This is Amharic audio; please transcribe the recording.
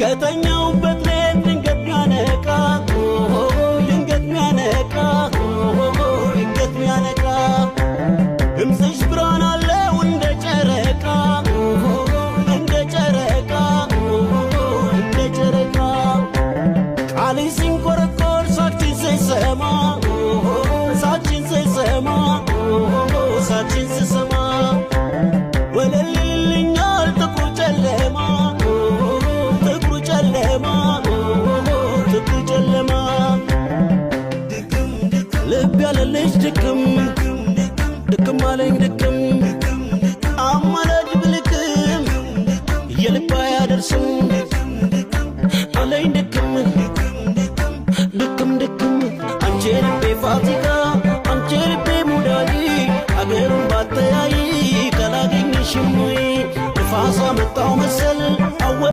ከተኛውበት ሌት ድንገት ሚያነቃ ድንገት ሚያነቃ ድንገት ሚያነቃ ድምፅሽ ብርሃን አለው እንደ ጨረቃ እንደ ጨረቃ እንደ ጨረቃ ቃልሽ ሲንቆረቆር ሳችን ስሰማ ሳችን ስሰማ ሳችን ስሰማ ወለልልኛል ጥቁር ጨለማ ጥቁር ጨለማ ጥቁር ጨለማ ልብ ያለልሽ ድክም ድክም አለኝ ድክም አማላጅ ብልክም የልብ አያደርስም